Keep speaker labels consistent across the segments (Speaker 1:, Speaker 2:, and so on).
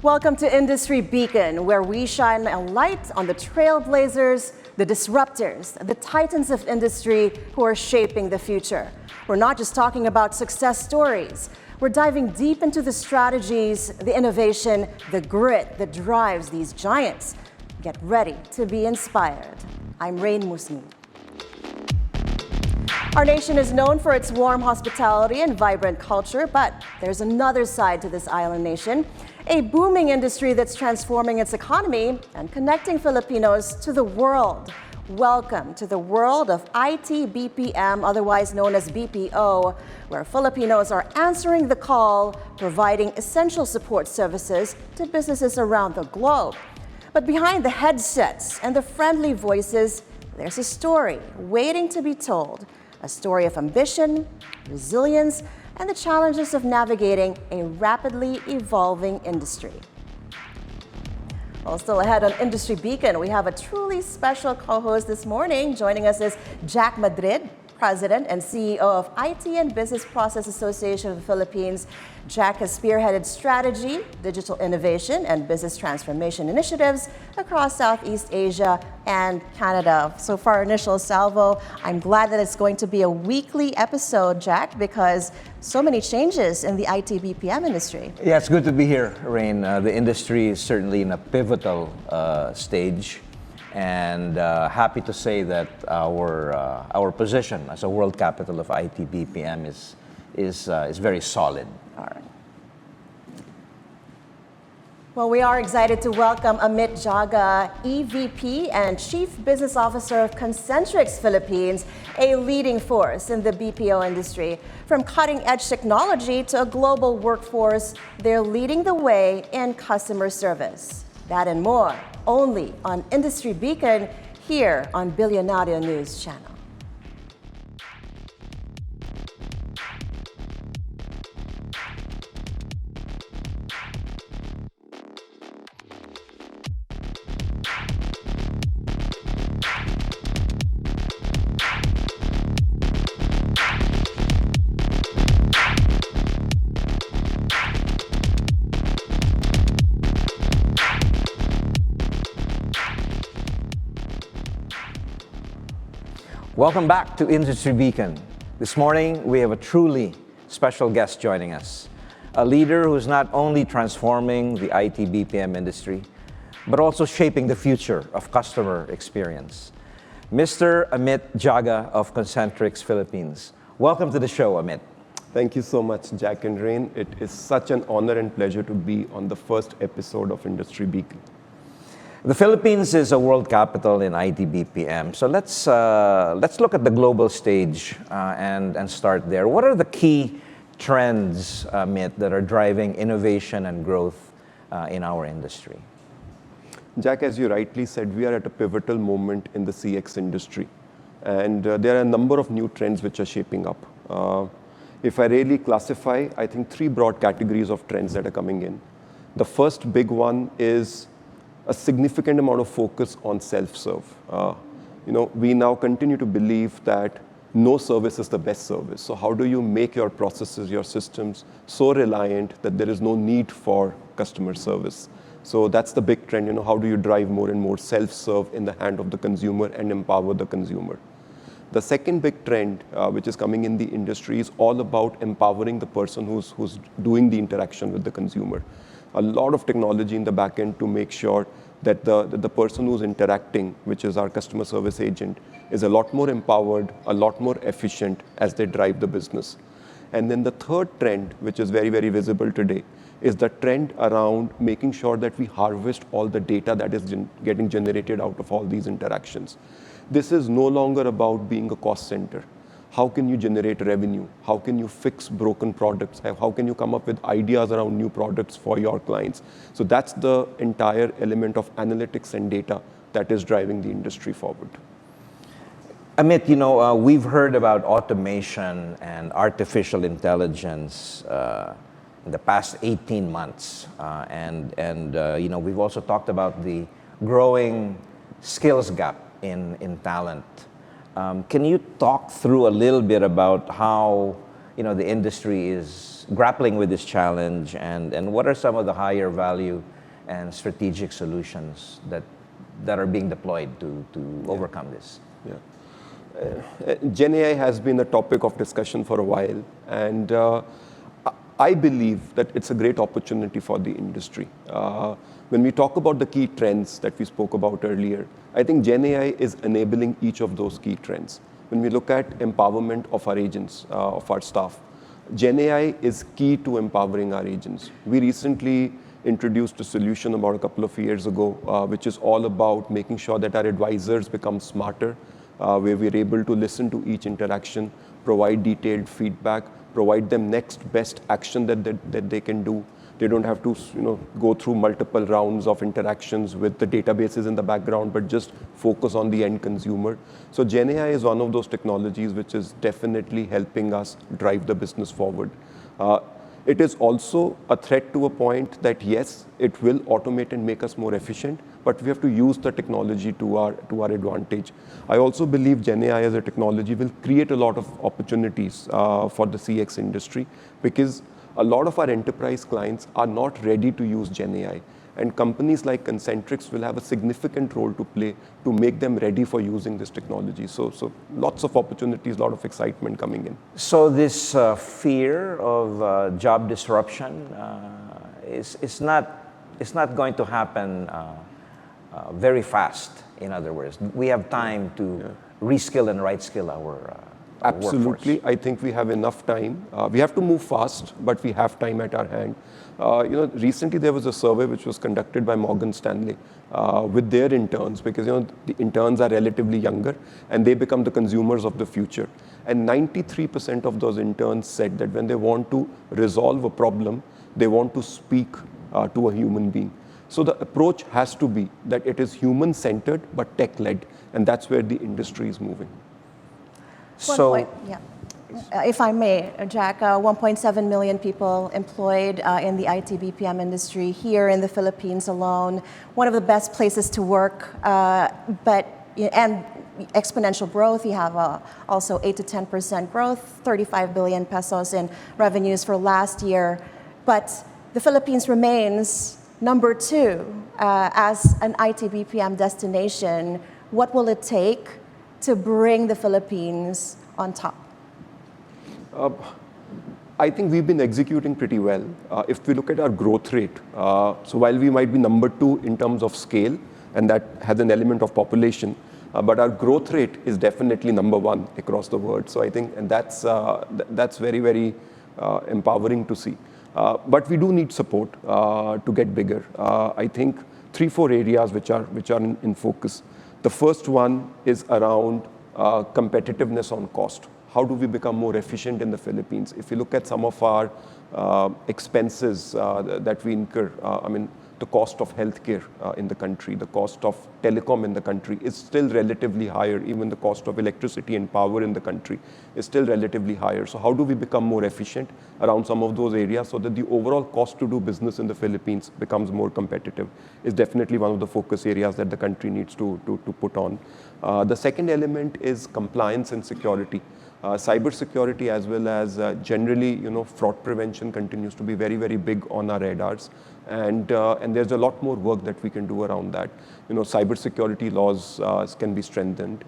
Speaker 1: Welcome to Industry Beacon, where we shine a light on the trailblazers, the disruptors, the titans of industry who are shaping the future. We're not just talking about success stories. We're diving deep into the strategies, the innovation, the grit that drives these giants. Get ready to be inspired. I'm Rain Musni. Our nation is known for its warm hospitality and vibrant culture, but there's another side to this island nation, a booming industry that's transforming its economy and connecting Filipinos to the world. Welcome to the world of IT BPM, otherwise known as BPO, where Filipinos are answering the call, providing essential support services to businesses around the globe. But behind the headsets and the friendly voices, there's a story waiting to be told. A story of ambition, resilience, and the challenges of navigating a rapidly evolving industry. Well, still ahead on Industry Beacon, we have a truly special co-host this morning. Joining us is Jack Madrid, President and CEO of IT and Business Process Association of the Philippines. Jack has spearheaded strategy, digital innovation, and business transformation initiatives across Southeast Asia and Canada. So for our initial salvo, I'm glad that it's going to be a weekly episode, Jack, because so many changes in the IT BPM industry.
Speaker 2: Yeah, it's good to be here, Rain. The industry is certainly in a pivotal stage. And happy to say that our position as a world capital of IT BPM is very solid.
Speaker 1: All right. Well, we are excited to welcome Amit Jagga, EVP and Chief Business Officer of Concentrix Philippines, a leading force in the BPO industry. From cutting-edge technology to a global workforce, they're leading the way in customer service. That and more, only on Industry Beacon, here on Bilyonaryo News Channel.
Speaker 2: Welcome back to Industry Beacon. This morning, we have a truly special guest joining us, a leader who's not only transforming the IT BPM industry, but also shaping the future of customer experience. Mr. Amit Jagga of Concentrix Philippines. Welcome to the show, Amit.
Speaker 3: Thank you so much, Jack and Rain. It is such an honor and pleasure to be on the first episode of Industry Beacon.
Speaker 2: The Philippines is a world capital in IT BPM, so let's look at the global stage and start there. What are the key trends, Amit, that are driving innovation and growth in our industry?
Speaker 3: Jack, as you rightly said, we are at a pivotal moment in the CX industry, and there are a number of new trends which are shaping up. If I really classify, I think three broad categories of trends that are coming in. The first big one is a significant amount of focus on self-serve. We now continue to believe that no service is the best service. So how do you make your processes, your systems so reliant that there is no need for customer service? So that's the big trend. How do you drive more and more self-serve in the hand of the consumer and empower the consumer? The second big trend, which is coming in the industry, is all about empowering the person who's doing the interaction with the consumer. A lot of technology in the back end to make sure that the person who's interacting, which is our customer service agent, is a lot more empowered, a lot more efficient as they drive the business. And then the third trend, which is very, very visible today, is the trend around making sure that we harvest all the data that is getting generated out of all these interactions. This is no longer about being a cost center. How can you generate revenue? How can you fix broken products? How can you come up with ideas around new products for your clients? So that's the entire element of analytics and data that is driving the industry forward.
Speaker 2: Amit, we've heard about automation and artificial intelligence in the past 18 months. We've also talked about the growing skills gap in talent. Can you talk through a little bit about how the industry is grappling with this challenge, and what are some of the higher value and strategic solutions that are being deployed to overcome this?
Speaker 3: Gen AI has been a topic of discussion for a while, and I believe that it's a great opportunity for the industry. When we talk about the key trends that we spoke about earlier, I think Gen AI is enabling each of those key trends. When we look at empowerment of our agents, of our staff, Gen AI is key to empowering our agents. We recently introduced a solution about a couple of years ago, which is all about making sure that our advisors become smarter, where we're able to listen to each interaction, provide detailed feedback, provide them next best action that they can do. They don't have to go through multiple rounds of interactions with the databases in the background, but just focus on the end consumer. So Gen AI is one of those technologies which is definitely helping us drive the business forward. It is also a threat to a point that yes, it will automate and make us more efficient, but we have to use the technology to our advantage. I also believe Gen AI as a technology will create a lot of opportunities for the CX industry, because a lot of our enterprise clients are not ready to use Gen AI. And companies like Concentrix will have a significant role to play to make them ready for using this technology. So lots of opportunities, a lot of excitement coming in.
Speaker 2: So this fear of job disruption is not going to happen very fast. In other words, we have time to reskill and right skill our
Speaker 3: Absolutely.
Speaker 2: workforce.
Speaker 3: I think we have enough time. We have to move fast, but we have time at our hand. Recently there was a survey which was conducted by Morgan Stanley with their interns, because the interns are relatively younger and they become the consumers of the future. And 93% of those interns said that when they want to resolve a problem, they want to speak to a human being. So the approach has to be that it is human-centered but tech-led, and that's where the industry is moving.
Speaker 1: If I may, Jack, 1.7 million people employed in the IT BPM industry here in the Philippines alone. One of the best places to work, and exponential growth. You have also 8 to 10% growth, 35 billion pesos in revenues for last year. But the Philippines remains number 2 as an IT BPM destination. What will it take to bring the Philippines on top?
Speaker 3: I think we've been executing pretty well. If we look at our growth rate, so while we might be number 2 in terms of scale, and that has an element of population, but our growth rate is definitely number 1 across the world. So I think, and that's very, very empowering to see. But we do need support to get bigger. I think 3-4 areas which are in focus. The first one is around competitiveness on cost. How do we become more efficient in the Philippines? If you look at some of our expenses that we incur, the cost of healthcare in the country, the cost of telecom in the country is still relatively higher. Even the cost of electricity and power in the country is still relatively higher. So how do we become more efficient around some of those areas so that the overall cost to do business in the Philippines becomes more competitive is definitely one of the focus areas that the country needs to put on. The second element is compliance and security. Cyber security as well as generally, fraud prevention continues to be very, very big on our radars. And there's a lot more work that we can do around that. Cyber security laws can be strengthened.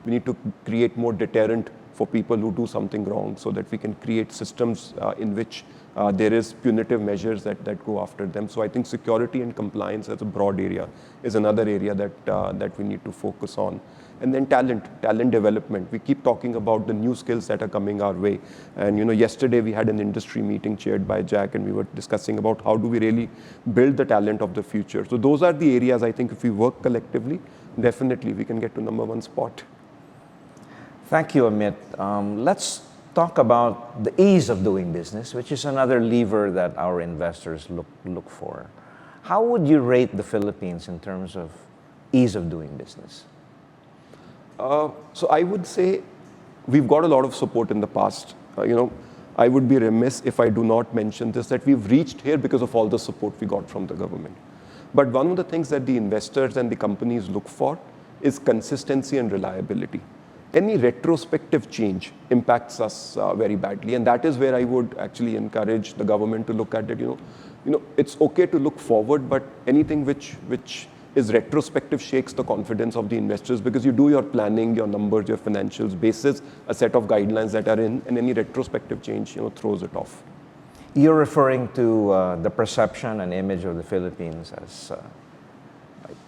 Speaker 3: We need to create more deterrent for people who do something wrong so that we can create systems in which there is punitive measures that go after them. So I think security and compliance as a broad area is another area that we need to focus on. And then talent development. We keep talking about the new skills that are coming our way. And yesterday we had an industry meeting chaired by Jack, and we were discussing about how do we really build the talent of the future. So those are the areas I think if we work collectively, definitely we can get to number 1 spot.
Speaker 2: Thank you, Amit. Let's talk about the ease of doing business, which is another lever that our investors look for. How would you rate the Philippines in terms of ease of doing business?
Speaker 3: So I would say we've got a lot of support in the past. I would be remiss if I do not mention this, that we've reached here because of all the support we got from the government. But one of the things that the investors and the companies look for is consistency and reliability. Any retrospective change impacts us very badly. And that is where I would actually encourage the government to look at it. it's okay to look forward, but anything which is retrospective shakes the confidence of the investors, because you do your planning, your numbers, your financials, basis a set of guidelines that are in, and any retrospective change, throws it off.
Speaker 2: You're referring to the perception and image of the Philippines as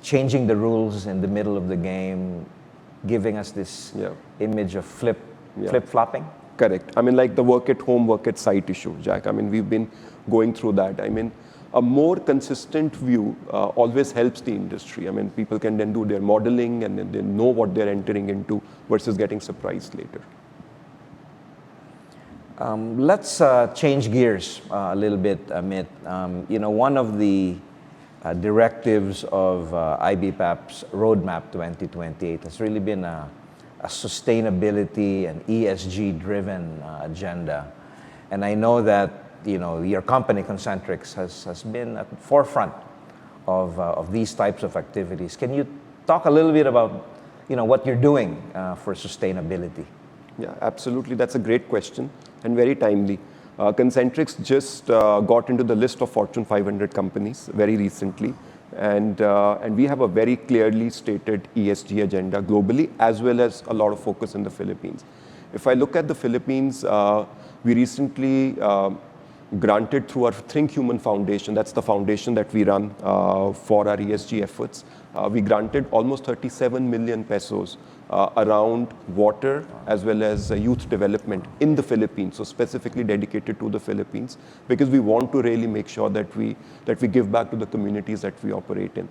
Speaker 2: changing the rules in the middle of the game, giving us this image of flip-flopping?
Speaker 3: Correct. I mean, like the work at home, work at site issue, Jack. I mean, we've been going through that. I mean, a more consistent view always helps the industry. I mean, people can then do their modeling and then they know what they're entering into versus getting surprised later.
Speaker 2: Let's change gears a little bit, Amit. One of the directives of IBPAP's Roadmap 2028 has really been a sustainability and ESG-driven agenda. And I know that your company, Concentrix, has been at the forefront of these types of activities. Can you talk a little bit about what you're doing for sustainability?
Speaker 3: Yeah, absolutely. That's a great question and very timely. Concentrix just got into the list of Fortune 500 companies very recently, and we have a very clearly stated ESG agenda globally, as well as a lot of focus in the Philippines. If I look at the Philippines, we recently granted through our Think Human Foundation, that's the foundation that we run for our ESG efforts, we granted almost 37 million pesos around water as well as youth development in the Philippines, so specifically dedicated to the Philippines, because we want to really make sure that we give back to the communities that we operate in.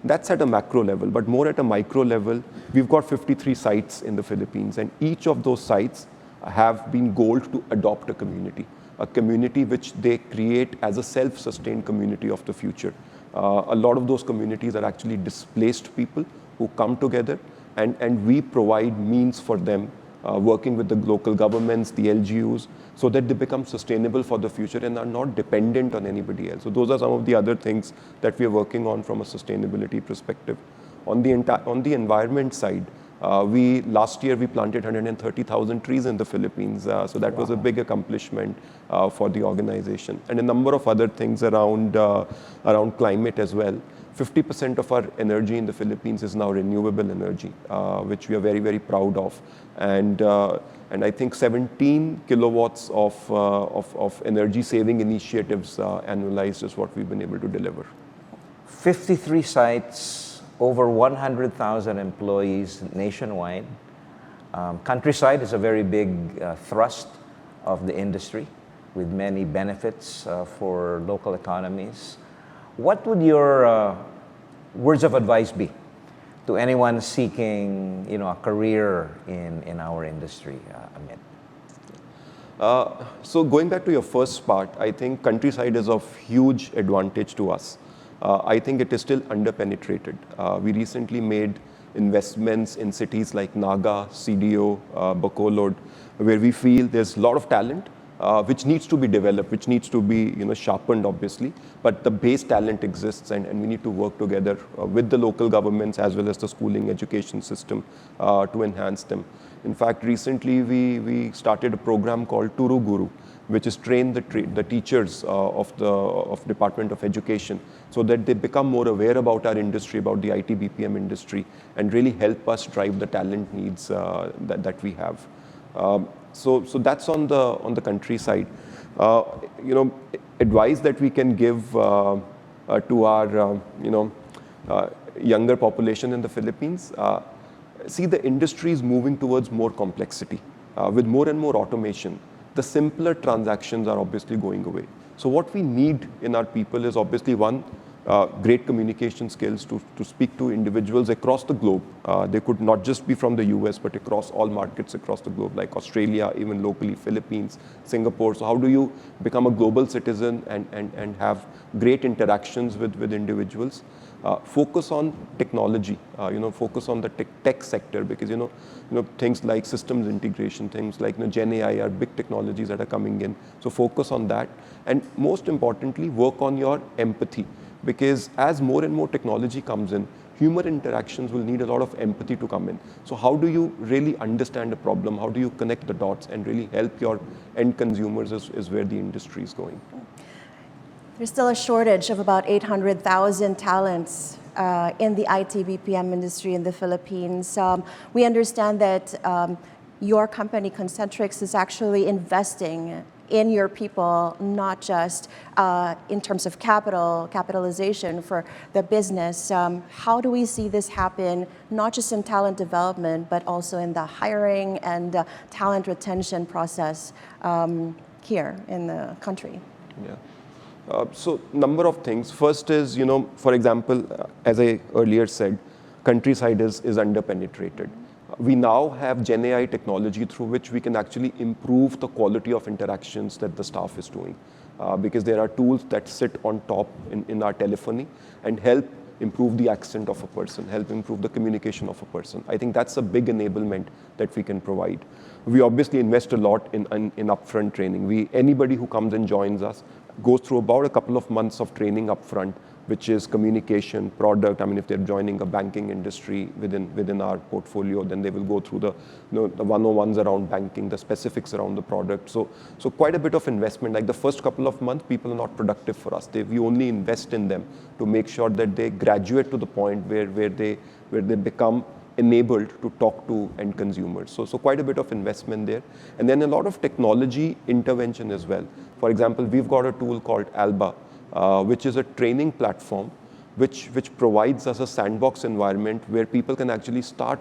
Speaker 3: That's at a macro level, but more at a micro level, we've got 53 sites in the Philippines, and each of those sites have been goaled to adopt a community which they create as a self-sustained community of the future. A lot of those communities are actually displaced people who come together, and we provide means for them, working with the local governments, the LGUs, so that they become sustainable for the future and are not dependent on anybody else. So those are some of the other things that we are working on from a sustainability perspective. On the environment side, last year we planted 130,000 trees in the Philippines, so that was a big accomplishment for the organization. And a number of other things around climate as well. 50% of our energy in the Philippines is now renewable energy, which we are very, very proud of. And I think 17 kilowatts of energy saving initiatives annualized is what we've been able to deliver.
Speaker 2: 53 sites, over 100,000 employees nationwide. Countryside is a very big thrust of the industry with many benefits for local economies. What would your words of advice be to anyone seeking, a career in our industry, Amit?
Speaker 3: So going back to your first part, I think countryside is of huge advantage to us. I think it is still underpenetrated. We recently made investments in cities like Naga, CDO, Bacolod, where we feel there's a lot of talent, which needs to be developed, which needs to be sharpened, obviously. But the base talent exists, and we need to work together with the local governments as well as the schooling education system to enhance them. In fact, recently we started a program called Turu Guru, which is train the teachers of Department of Education, so that they become more aware about our industry, about the IT BPM industry, and really help us drive the talent needs that we have. So that's on the countryside. Advice that we can give to our younger population in the Philippines. See, the industry is moving towards more complexity. With more and more automation, the simpler transactions are obviously going away. So what we need in our people is obviously one, great communication skills to speak to individuals across the globe. They could not just be from the US, but across all markets across the globe, like Australia, even locally, Philippines, Singapore. So how do you become a global citizen and have great interactions with individuals? Focus on technology, focus on the tech sector, because things like systems integration, things like Gen AI are big technologies that are coming in. So focus on that, and most importantly, work on your empathy, because as more and more technology comes in, human interactions will need a lot of empathy to come in. So how do you really understand a problem? How do you connect the dots and really help your end consumers is where the industry is going.
Speaker 1: There's still a shortage of about 800,000 talents in the IT BPM industry in the Philippines. We understand that your company, Concentrix, is actually investing in your people, not just in terms of capitalization for the business. How do we see this happen, not just in talent development, but also in the hiring and talent retention process here in the country?
Speaker 3: Yeah. So number of things. First is, for example, as I earlier said, countryside is underpenetrated. We now have Gen AI technology through which we can actually improve the quality of interactions that the staff is doing. Because there are tools that sit on top in our telephony and help improve the accent of a person, help improve the communication of a person. I think that's a big enablement that we can provide. We obviously invest a lot in upfront training. Anybody who comes and joins us goes through about a couple of months of training upfront, which is communication, product. I mean, if they're joining a banking industry within our portfolio, then they will go through the 101s around banking, the specifics around the product. So quite a bit of investment. Like the first couple of months, people are not productive for us. We only invest in them to make sure that they graduate to the point where they become enabled to talk to end consumers. So quite a bit of investment there. And then a lot of technology intervention as well. For example, we've got a tool called Alba, which is a training platform which provides us a sandbox environment where people can actually start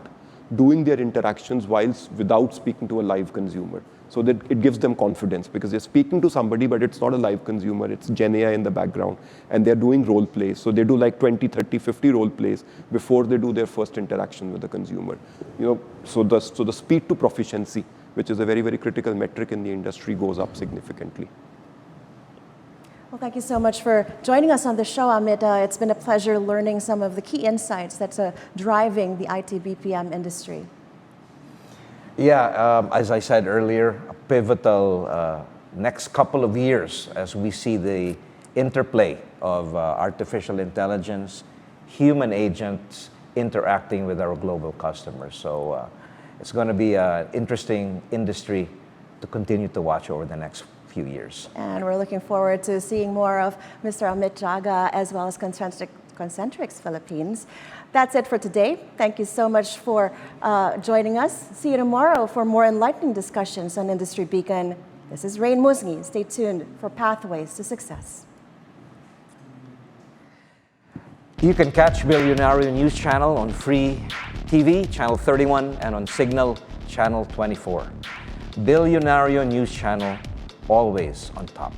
Speaker 3: doing their interactions without speaking to a live consumer. So that it gives them confidence because they're speaking to somebody, but it's not a live consumer, it's Gen AI in the background. And they're doing role plays. So they do like 20, 30, 50 role plays before they do their first interaction with the consumer. So the speed to proficiency, which is a very, very critical metric in the industry, goes up significantly.
Speaker 1: Well, thank you so much for joining us on the show, Amit. It's been a pleasure learning some of the key insights that's driving the IT BPM industry.
Speaker 2: Yeah, as I said earlier, a pivotal next couple of years as we see the interplay of artificial intelligence, human agents interacting with our global customers. So it's going to be an interesting industry to continue to watch over the next few years.
Speaker 1: And we're looking forward to seeing more of Mr. Amit Jagga as well as Concentrix Philippines. That's it for today. Thank you so much for joining us. See you tomorrow for more enlightening discussions on Industry Beacon. This is Rain Musngi. Stay tuned for Pathways to Success.
Speaker 2: You can catch Bilyonaryo News Channel on Free TV, Channel 31, and on Signal, Channel 24. Bilyonaryo News Channel, always on top.